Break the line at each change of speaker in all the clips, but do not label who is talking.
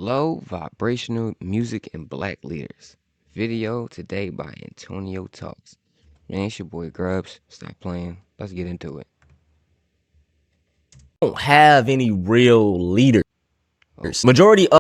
Low Vibrational Music and Black Leaders. Video today by Antonio Talks. Man, it's your boy Grubs. Stop playing. Let's get into it.
Don't have any real leaders. Majority of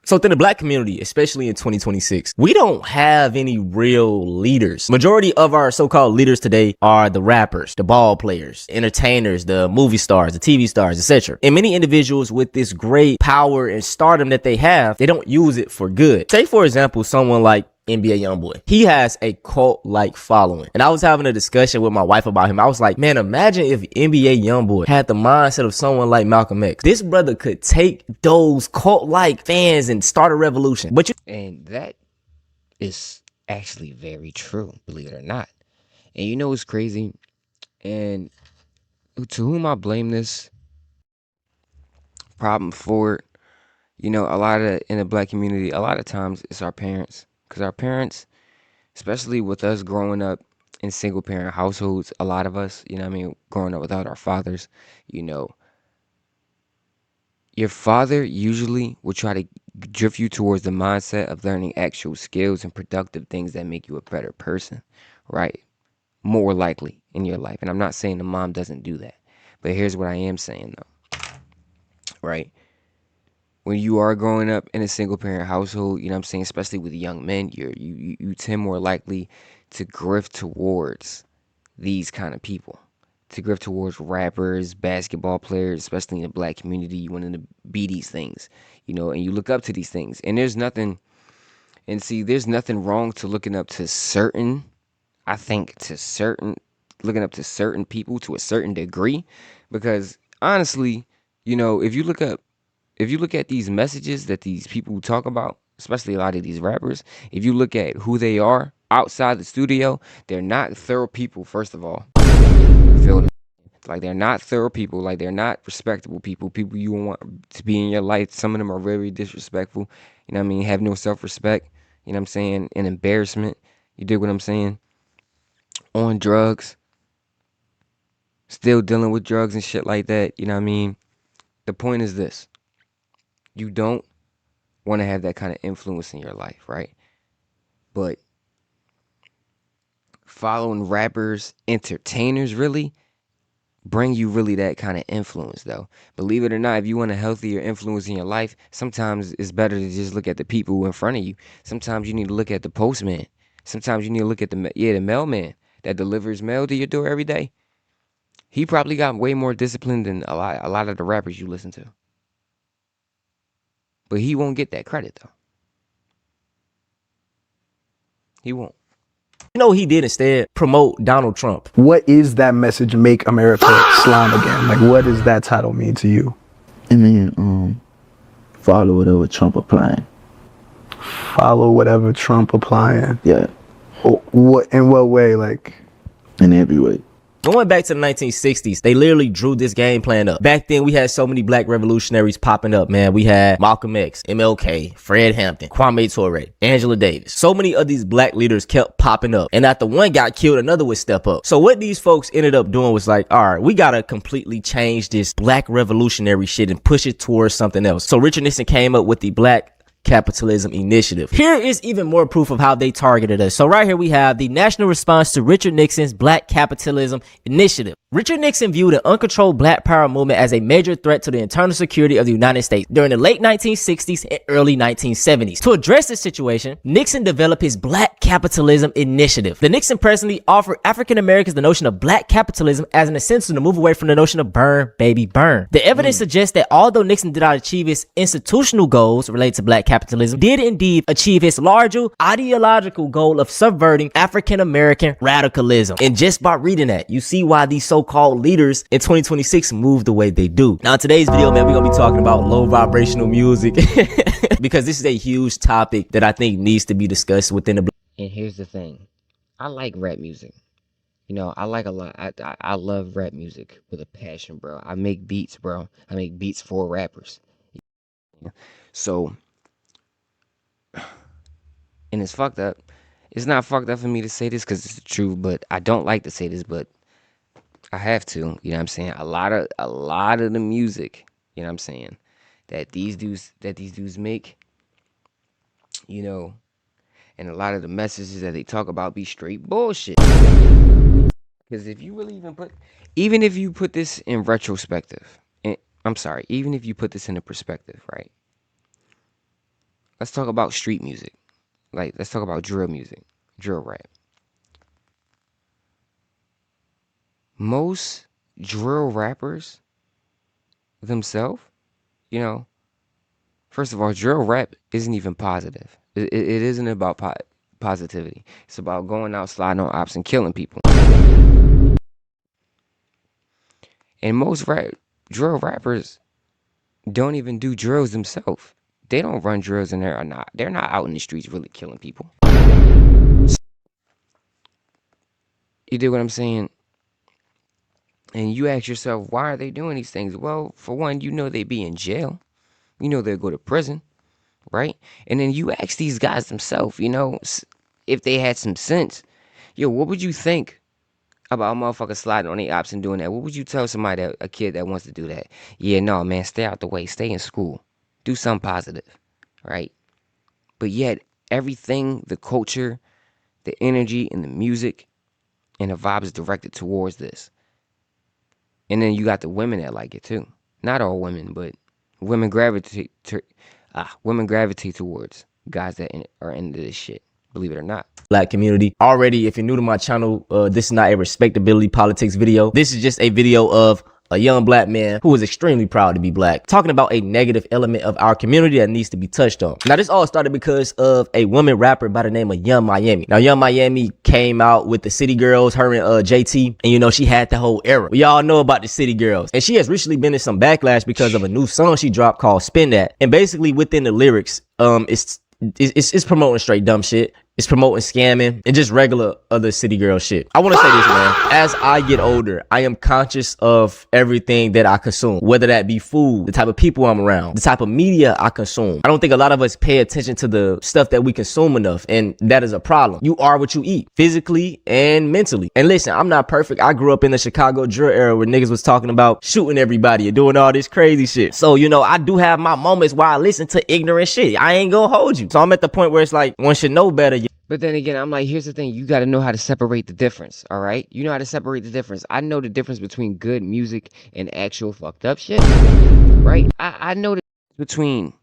so within the black community, especially in 2026, we don't have any real leaders. Majority of our so-called leaders today are the rappers, the ball players, entertainers, the movie stars, the TV stars, etc. And many individuals with this great power and stardom that they have, they don't use it for good. Say, for example, someone like NBA Youngboy. He has a cult-like following. And I was having a discussion with my wife about him. I was like, man, imagine if NBA Youngboy had the mindset of someone like Malcolm X. This brother could take those cult-like fans and start a revolution.
And that is actually very true, believe it or not. And you know what's crazy? And to whom I blame this problem for, in the black community, a lot of times it's our parents. Because our parents, especially with us growing up in single parent households, a lot of us, growing up without our fathers, your father usually will try to drift you towards the mindset of learning actual skills and productive things that make you a better person, right? More likely in your life. And I'm not saying the mom doesn't do that, but here's what I am saying though, right? When you are growing up in a single parent household, especially with young men, you tend more likely to drift towards these kind of people, to grift towards rappers, basketball players, especially in the black community. You want to be these things, and you look up to these things. And there's nothing wrong to looking up to certain people to a certain degree, because honestly, if you look at these messages that these people talk about, especially a lot of these rappers, if you look at who they are outside the studio, they're not thorough people, first of all. You feel me? Like, they're not thorough people. Like, they're not respectable people. People you want to be in your life. Some of them are very disrespectful. Have no self-respect. An embarrassment. You dig what I'm saying? On drugs. Still dealing with drugs and shit like that. The point is this. You don't want to have that kind of influence in your life, right? But following rappers, entertainers really bring you really that kind of influence, though. Believe it or not, if you want a healthier influence in your life, sometimes it's better to just look at the people in front of you. Sometimes you need to look at the postman. Sometimes you need to look at the mailman that delivers mail to your door every day. He probably got way more discipline than a lot of the rappers you listen to. But he won't get that credit, though. He won't.
You know what he did instead? Promote Donald Trump.
What is that message, Make America Slime Again? Like, what does that title mean to you?
I mean, follow whatever Trump applying.
Follow whatever Trump applying?
Yeah.
In what way? Like,
in every way.
Going back to the 1960s, they literally drew this game plan up. Back then, we had so many black revolutionaries popping up, man. We had Malcolm X, MLK, Fred Hampton, Kwame Ture, Angela Davis. So many of these black leaders kept popping up. And after one got killed, another would step up. So what these folks ended up doing was like, all right, we got to completely change this black revolutionary shit and push it towards something else. So Richard Nixon came up with the Black Capitalism Initiative. Here is even more proof of how they targeted us. So right here we have the national response to Richard Nixon's Black Capitalism Initiative. Richard Nixon viewed an uncontrolled black power movement as a major threat to the internal security of the United States during the late 1960s and early 1970s. To address this situation, Nixon developed his Black Capitalism Initiative. The Nixon presidency offered African Americans the notion of black capitalism as an incentive to move away from the notion of burn, baby, burn. The evidence suggests that although Nixon did not achieve his institutional goals related to black capitalism, did indeed achieve his larger ideological goal of subverting African American radicalism. And just by reading that, you see why these so-called leaders in 2026 move the way they do. Now, in today's video, man, we're gonna be talking about low vibrational music because this is a huge topic that I think needs to be discussed within the.
And here's the thing. I like rap music. I like a lot. I love rap music with a passion, bro. I make beats, bro. I make beats for rappers. So, and it's fucked up. It's not fucked up for me to say this because it's the truth, but I don't like to say this, but I have to. You know what I'm saying? A lot of the music, that these dudes make, you know, and a lot of the messages that they talk about be straight bullshit. Because if you really even if you put this in retrospective, I'm sorry, even if you put this in a perspective, right? Let's talk about street music. Like, let's talk about drill music, drill rap. Most drill rappers themselves, you know, first of all, drill rap isn't even positive. It isn't about positivity. It's about going out, sliding on ops, and killing people. And most drill rappers don't even do drills themselves. They don't run drills, and they're not out in the streets really killing people. You dig what I'm saying? And you ask yourself, why are they doing these things? Well, for one, you know they be in jail. You know they'll go to prison, right? And then you ask these guys themselves, you know, if they had some sense. Yo, what would you think about motherfuckers sliding on their ops and doing that? What would you tell somebody, a kid that wants to do that? Yeah, no, man, stay out the way. Stay in school. Do something positive, right? But yet, everything, the culture, the energy, and the music, and the vibe is directed towards this. And then you got the women that like it too. Not all women, but women gravitate towards guys that are into this shit. Believe it or not.
Black community. Already, if you're new to my channel, this is not a respectability politics video. This is just a video of a young black man who is extremely proud to be black, talking about a negative element of our community that needs to be touched on. Now, this all started because of a woman rapper by the name of Yung Miami. Now, Yung Miami came out with the City Girls, her and JT, and you know, she had the whole era. We all know about the City Girls, and she has recently been in some backlash because of a new song she dropped called Spin That. And basically within the lyrics, it's promoting straight dumb shit. It's promoting scamming and just regular other city girl shit. I want to say this, man. As I get older, I am conscious of everything that I consume, whether that be food, the type of people I'm around, the type of media I consume. I don't think a lot of us pay attention to the stuff that we consume enough, and that is a problem. You are what you eat, physically and mentally. And listen, I'm not perfect. I grew up in the Chicago drill era where niggas was talking about shooting everybody and doing all this crazy shit. So, you know, I do have my moments where I listen to ignorant shit. I ain't gonna hold you. So I'm at the point where it's like, one should know better.
But then again, I'm like, here's the thing. You got to know how to separate the difference, all right? You know how to separate the difference. I know the difference between good music and actual fucked up shit, right? I know the difference between,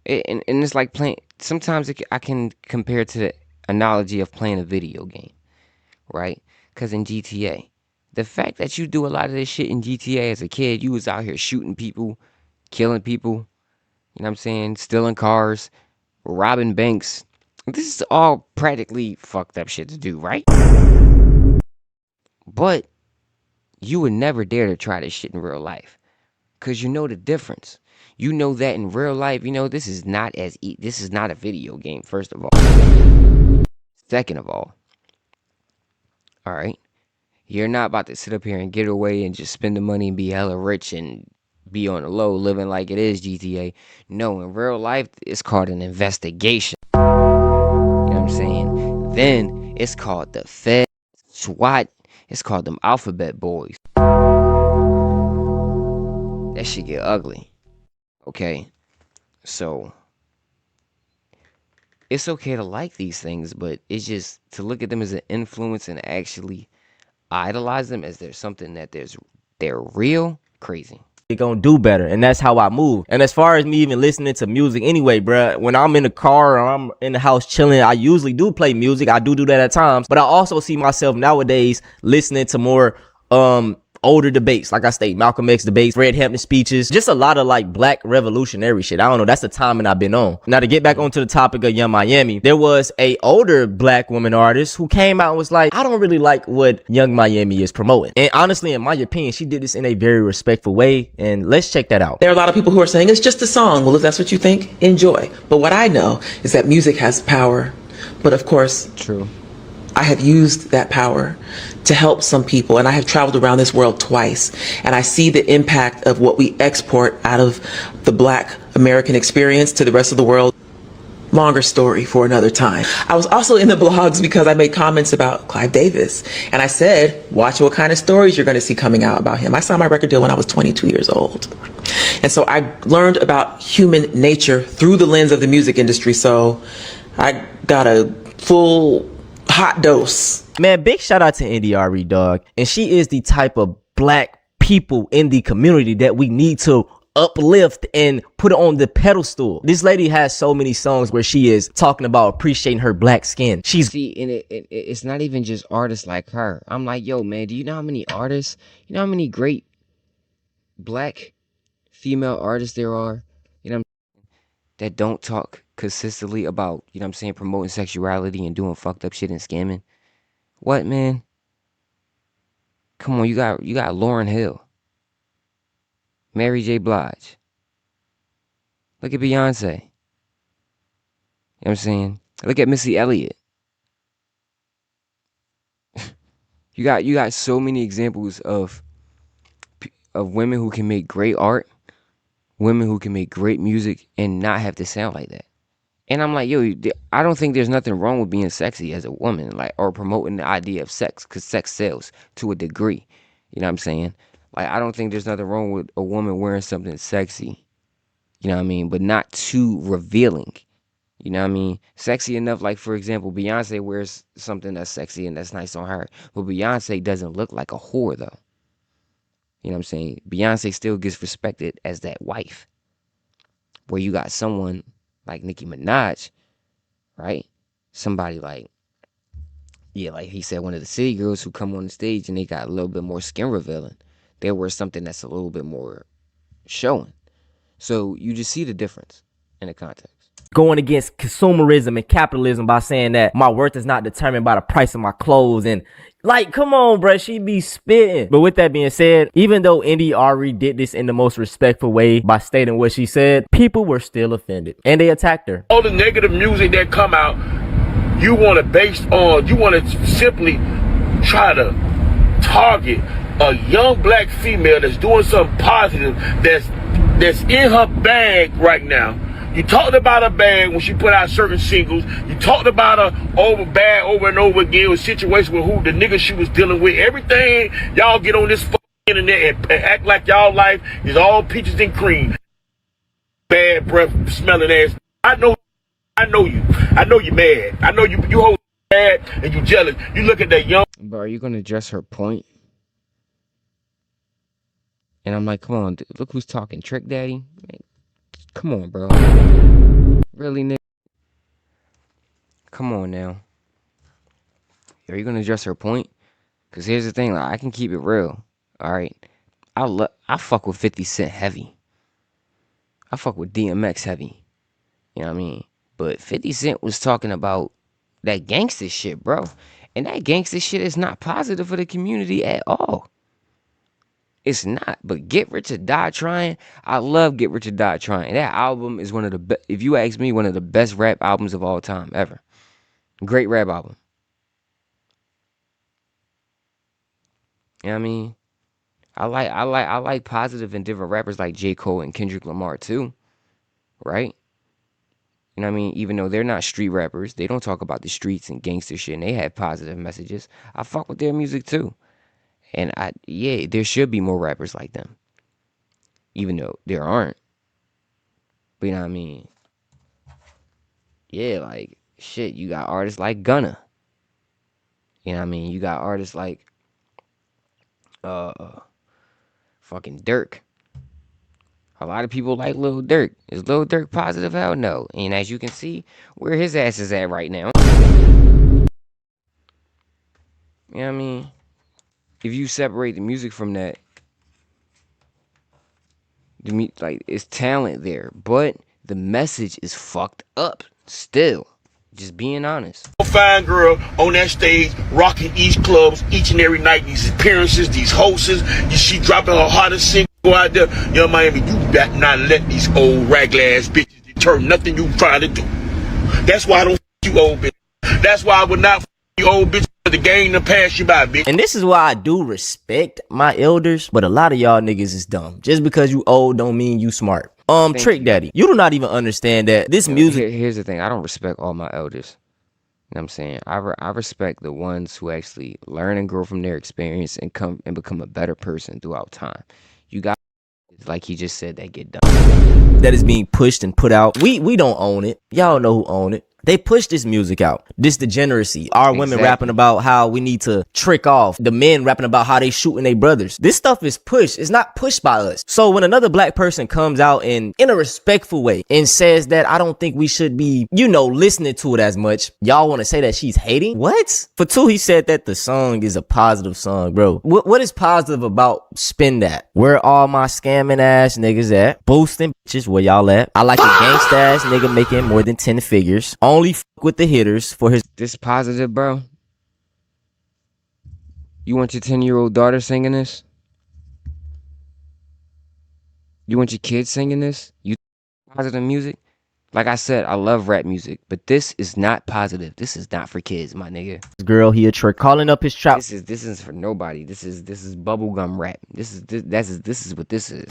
and it's like playing, sometimes I can compare to the analogy of playing a video game, right? Because in GTA, the fact that you do a lot of this shit in GTA as a kid, you was out here shooting people, killing people, you know what I'm saying? Stealing cars, robbing banks. This is all practically fucked up shit to do, right? But you would never dare to try this shit in real life, because you know the difference. You know that in real life, you know, this is not a video game, first of all. Second of all right, you're not about to sit up here and get away and just spend the money and be hella rich and be on the low living like it is GTA. No, in real life, it's called an investigation. Saying, then it's called the Fed, SWAT, it's called them alphabet boys. That shit get ugly. Okay, so it's okay to like these things, but it's just to look at them as an influence and actually idolize them as there's something that they're real, crazy.
They gonna do better, and that's how I move. And as far as me even listening to music anyway, bruh, when I'm in the car or I'm in the house chilling, I usually do play music. I do that at times, but I also see myself nowadays listening to more older debates, like I state, Malcolm X debates, Fred Hampton speeches, just a lot of like black revolutionary shit. I don't know, that's the timing I've been on. Now, to get back onto the topic of Yung Miami, there was a older black woman artist who came out and was like, I don't really like what Yung Miami is promoting. And honestly, in my opinion, she did this in a very respectful way, and let's check that out.
There are a lot of people who are saying it's just a song. Well, if that's what you think, enjoy. But what I know is that music has power. But of course,
true,
I have used that power to help some people, and I have traveled around this world twice, and I see the impact of what we export out of the Black American experience to the rest of the world. Longer story for another time. I was also in the blogs because I made comments about Clive Davis, and I said, watch what kind of stories you're going to see coming out about him. I signed my record deal when I was 22 years old. And so I learned about human nature through the lens of the music industry. So I got a full hot dose.
Man, big shout out to NDRE, dog. And she is the type of black people in the community that we need to uplift and put on the pedestal. This lady has so many songs where she is talking about appreciating her black skin. She's
See, and it's not even just artists like her. I'm like, yo, man, do you know how many artists, you know how many great black female artists there are, you know, that don't talk consistently about, you know what I'm saying, promoting sexuality and doing fucked up shit and scamming? What, man? Come on, you got Lauryn Hill, Mary J. Blige. Look at Beyonce. You know what I'm saying? Look at Missy Elliott. You got so many examples of women who can make great art, women who can make great music and not have to sound like that. And I'm like, yo, I don't think there's nothing wrong with being sexy as a woman, like, or promoting the idea of sex, because sex sells to a degree. You know what I'm saying? Like, I don't think there's nothing wrong with a woman wearing something sexy, you know what I mean, but not too revealing. You know what I mean? Sexy enough, like, for example, Beyonce wears something that's sexy and that's nice on her, but Beyonce doesn't look like a whore, though. You know what I'm saying? Beyonce still gets respected as that wife. Where you got someone like Nicki Minaj, right? Somebody like, yeah, like he said, one of the city girls who come on the stage and they got a little bit more skin revealing. They wear something that's a little bit more showing. So you just see the difference in the context.
going against consumerism and capitalism by saying that my worth is not determined by the price of my clothes. And like, come on, bruh, she be spitting. But with that being said, even though NDRE did this in the most respectful way by stating what she said, people were still offended and they attacked her.
All the negative music that come out, you want to simply try to target a young black female that's doing something positive, that's in her bag right now. You talked about her bag when she put out certain singles. You talked about her over and over again with situations with who the nigga she was dealing with. Everything y'all get on this fucking internet and act like y'all life is all peaches and cream. Bad breath smelling ass. I know you. I know you mad. I know you hold bad and you jealous. You look at that young.
But are you gonna address her point? And I'm like, come on, look who's talking, Trick Daddy. Man, come on, bro. Really, nigga? Come on now. Are you gonna address her point? Cause here's the thing, like, I can keep it real. All right, I fuck with 50 Cent heavy. I fuck with DMX heavy. You know what I mean? But 50 Cent was talking about that gangster shit, bro. And that gangster shit is not positive for the community at all. It's not. But Get Rich or Die Trying, I love Get Rich or Die Trying. That album is one of the best, if you ask me, one of the best rap albums of all time, ever. Great rap album. You know what I mean? I like positive and different rappers like J. Cole and Kendrick Lamar too. Right? You know what I mean? Even though they're not street rappers, they don't talk about the streets and gangster shit, and they have positive messages. I fuck with their music too. And there should be more rappers like them. Even though there aren't. But you know what I mean? Yeah, like, shit, you got artists like Gunna. You know what I mean? You got artists like fucking Dirk. A lot of people like Lil Durk. Is Lil Durk positive? Hell no. And as you can see, where his ass is at right now. You know what I mean? If you separate the music from that, like, it's talent there, but the message is fucked up still. Just being honest.
Fine girl on that stage, rocking each clubs each and every night. These appearances, these hosts. She dropping her hottest single. Go out there, young Miami. You better not let these old ragla ass bitches deter nothing you trying to do. That's why I don't you old bitch. That's why I would not you old bitch. The game to pass you by, bitch.
And this is why I do respect my elders, but a lot of y'all niggas is dumb. Just because you old don't mean you smart. Trick Daddy, you do not even understand that this music.
Here's the thing. I don't respect all my elders. You know what I'm saying? I respect the ones who actually learn and grow from their experience and become a better person throughout time. You got like he just said, that get done.
That is being pushed and put out. We don't own it. Y'all know who own it. They push this music out. This degeneracy. Our women
Exactly.
rapping about how we need to trick off. The men rapping about how they shooting their brothers. This stuff is pushed. It's not pushed by us. So when another black person comes out and in a respectful way and says that I don't think we should be, listening to it as much, y'all want to say that she's hating? What? For two, he said that the song is a positive song, bro. What is positive about Spin That? Where all my scamming ass niggas at? Boosting bitches, where y'all at? I like a gangsta ass nigga making more than 10 figures. Only with the hitters for his.
This positive, bro. You want your 10-year-old daughter singing this? You want your kids singing this? You positive music? Like I said, I love rap music, but this is not positive. This is not for kids, my nigga.
Girl, he a trick. Calling up his trap.
This is for nobody. This is bubblegum rap. This is what this is.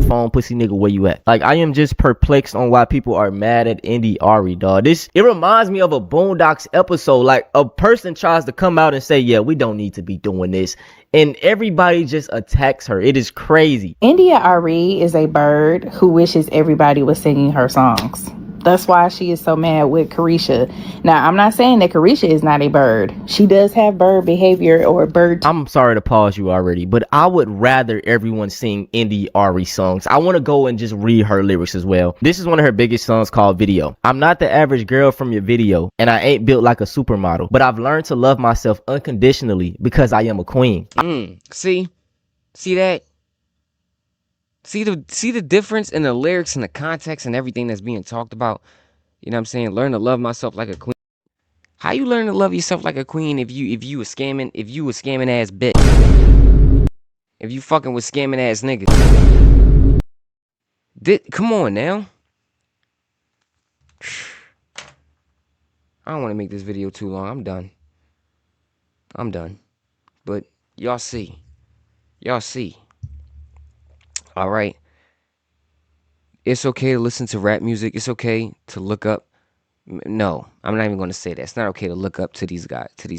Phone pussy nigga, where you at? Like, I am just perplexed on why people are mad at Indy Ari, dog. It reminds me of a Boondocks episode. Like, a person tries to come out and say, yeah, we don't need to be doing this, and everybody just attacks her. It is crazy.
India Ari is a bird who wishes everybody was singing her songs. That's why she is so mad with Carisha. Now, I'm not saying that Carisha is not a bird. She does have bird behavior or bird.
I'm sorry to pause you already, but I would rather everyone sing Indy Ari songs. I want to go and just read her lyrics as well. This is one of her biggest songs called Video. I'm not the average girl from your video, and I ain't built like a supermodel, but I've learned to love myself unconditionally because I am a queen.
See that? See the difference in the lyrics and the context and everything that's being talked about. You know what I'm saying? Learn to love myself like a queen. How you learn to love yourself like a queen if you a scamming ass bitch? If you fucking with scamming ass niggas? Come on now. I don't want to make this video too long. I'm done. But y'all see. All right. It's okay to listen to rap music. It's okay to look up. No, I'm not even going to say that. It's not okay to look up to these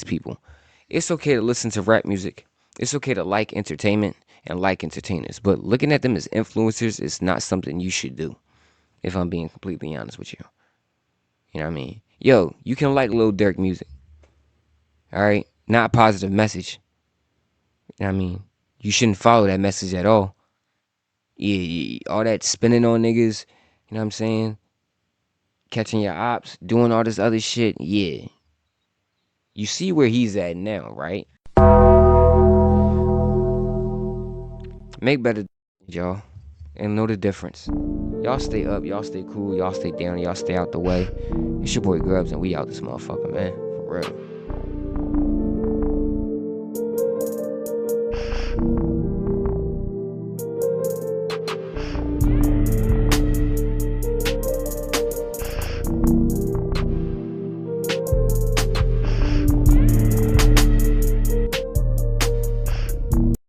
people. It's okay to listen to rap music. It's okay to like entertainment and like entertainers. But looking at them as influencers is not something you should do, if I'm being completely honest with you. You know what I mean? Yo, you can like Lil Durk music. All right? Not a positive message. You know what I mean? You shouldn't follow that message at all. Yeah, all that spinning on niggas, you know what I'm saying? Catching your ops, doing all this other shit, yeah. You see where he's at now, right? Make better, y'all, and know the difference. Y'all stay up, y'all stay cool, y'all stay down, y'all stay out the way. It's your boy Grubs, and we out this motherfucker, man. For real.